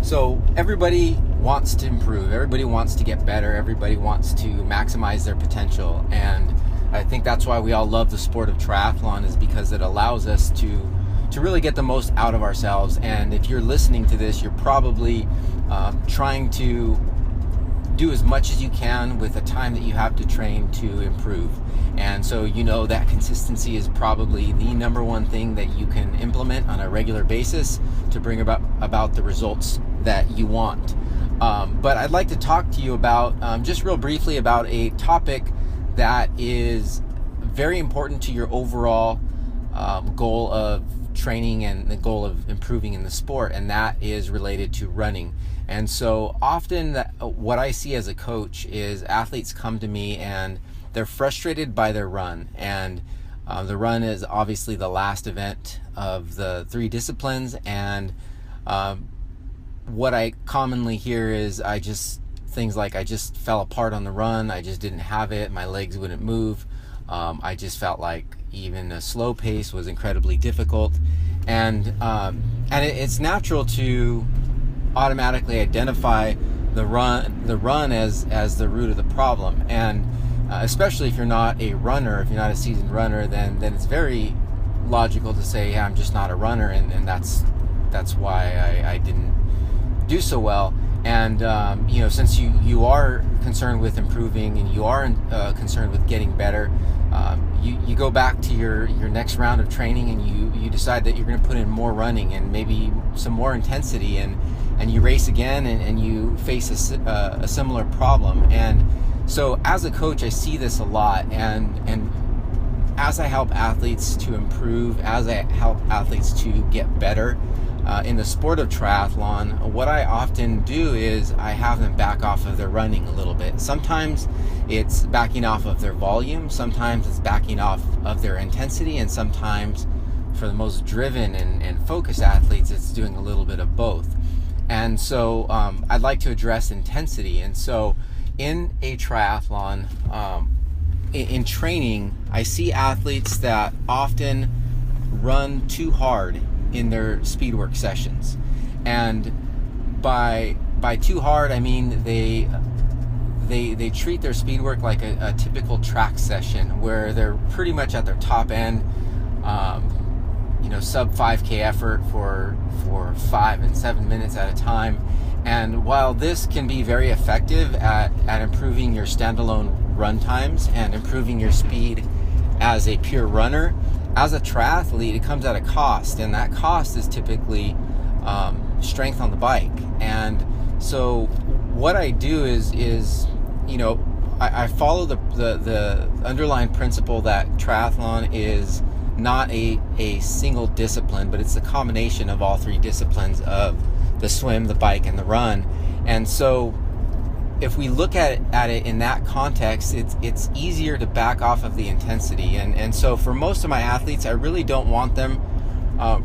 So everybody wants to improve, everybody wants to get better, everybody wants to maximize their potential, and I think that's why we all love the sport of triathlon, is because it allows us to really get the most out of ourselves. And if you're listening to this, you're probably trying to do as much as you can with the time that you have to train to improve. And so you know that consistency is probably the number one thing that you can implement on a regular basis to bring about the results that you want. But I'd like to talk to you about, just real briefly, about a topic that is very important to your overall goal of training and the goal of improving in the sport, and that is related to running. And so often what I see as a coach is athletes come to me and they're frustrated by their run, and the run is obviously the last event of the 3 disciplines, and what I commonly hear is things like I just fell apart on the run, I just didn't have it, my legs wouldn't move, I just felt like even a slow pace was incredibly difficult, and it's natural to automatically identify the run as the root of the problem. And especially if you're not a runner, if you're not a seasoned runner, then it's very logical to say, yeah, I'm just not a runner, and that's why I didn't do so well. And since you are concerned with improving and you are concerned with getting better, you go back to your next round of training and you decide that you're going to put in more running and maybe some more intensity, and you race again and you face a similar problem. And so as a coach, I see this a lot, and as I help athletes to improve, as I help athletes to get better in the sport of triathlon, what I often do is I have them back off of their running a little bit. Sometimes it's backing off of their volume, sometimes it's backing off of their intensity, and sometimes for the most driven and focused athletes, it's doing a little bit of both. And so I'd like to address intensity. And so in a triathlon, in training, I see athletes that often run too hard in their speed work sessions. And by too hard, I mean they treat their speed work like a typical track session where they're pretty much at their top end, sub 5K effort for 5 and 7 minutes at a time. And while this can be very effective at improving your standalone run times and improving your speed as a pure runner, as a triathlete, it comes at a cost, and that cost is typically strength on the bike. And so what I do is I follow the underlying principle that triathlon is not a single discipline, but it's a combination of all 3 disciplines of the swim, the bike, and the run. And so if we look at it in that context, it's easier to back off of the intensity. And so for most of my athletes, I really don't want them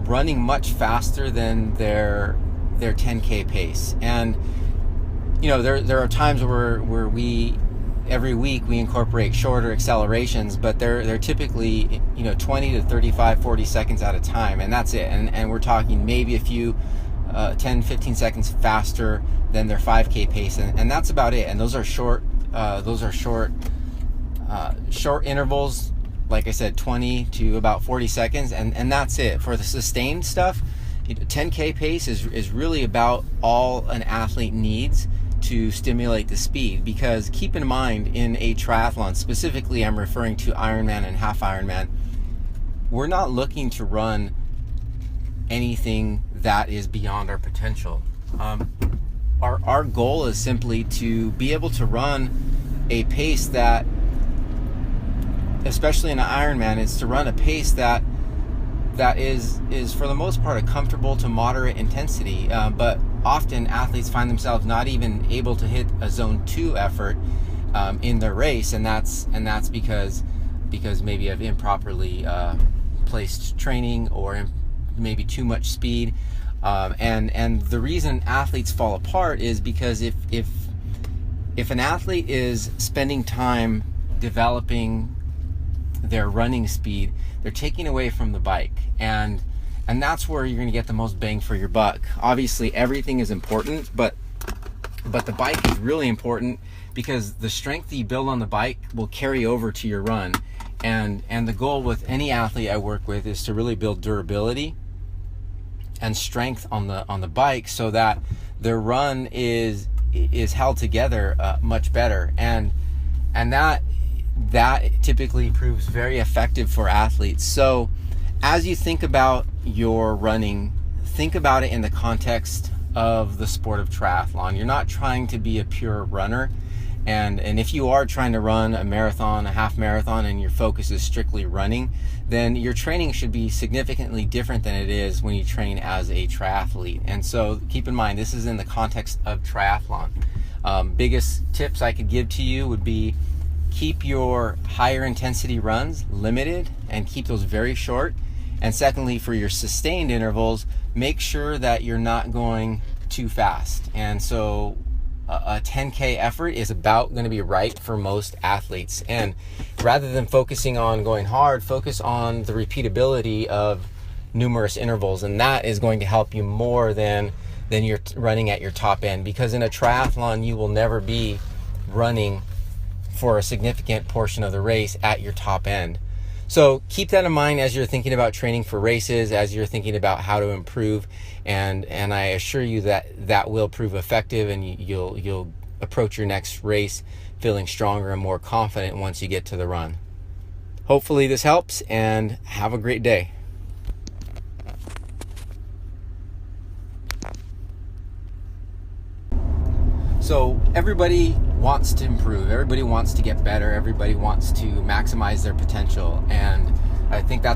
running much faster than their 10K pace. And there are times where we every week we incorporate shorter accelerations, but they're typically 20 to 35, 40 seconds at a time, and that's it. And we're talking maybe a few 10, 15 seconds faster than their 5K pace, and that's about it. And those are short intervals, like I said, 20 to about 40 seconds, and that's it. For the sustained stuff, 10K pace is really about all an athlete needs to stimulate the speed. Because keep in mind, in a triathlon, specifically I'm referring to Ironman and half-Ironman, we're not looking to run anything that is beyond our potential. Our goal is simply to be able to run a pace that, especially in an Ironman, is to run a pace that is for the most part a comfortable to moderate intensity. But often athletes find themselves not even able to hit a zone 2 effort in their race, and that's because maybe of improperly placed training or maybe too much speed. And the reason athletes fall apart is because if an athlete is spending time developing their running speed, they're taking away from the bike, and And that's where you're going to get the most bang for your buck. Obviously, everything is important, but the bike is really important because the strength that you build on the bike will carry over to your run. And the goal with any athlete I work with is to really build durability and strength on the bike so that their run is held together much better. And that typically proves very effective for athletes. So as you think about your running, think about it in the context of the sport of triathlon. You're not trying to be a pure runner. And if you are trying to run a marathon, a half marathon, and your focus is strictly running, then your training should be significantly different than it is when you train as a triathlete. And so keep in mind, this is in the context of triathlon. Biggest tips I could give to you would be keep your higher intensity runs limited and keep those very short. And secondly, for your sustained intervals, make sure that you're not going too fast. And so a 10K effort is about going to be right for most athletes. And rather than focusing on going hard, focus on the repeatability of numerous intervals. And that is going to help you more than you're running at your top end. Because in a triathlon, you will never be running for a significant portion of the race at your top end. So keep that in mind as you're thinking about training for races, as you're thinking about how to improve, and I assure you that will prove effective, and you'll approach your next race feeling stronger and more confident once you get to the run. Hopefully this helps, and have a great day. So everybody wants to improve, everybody wants to get better, everybody wants to maximize their potential, and I think that's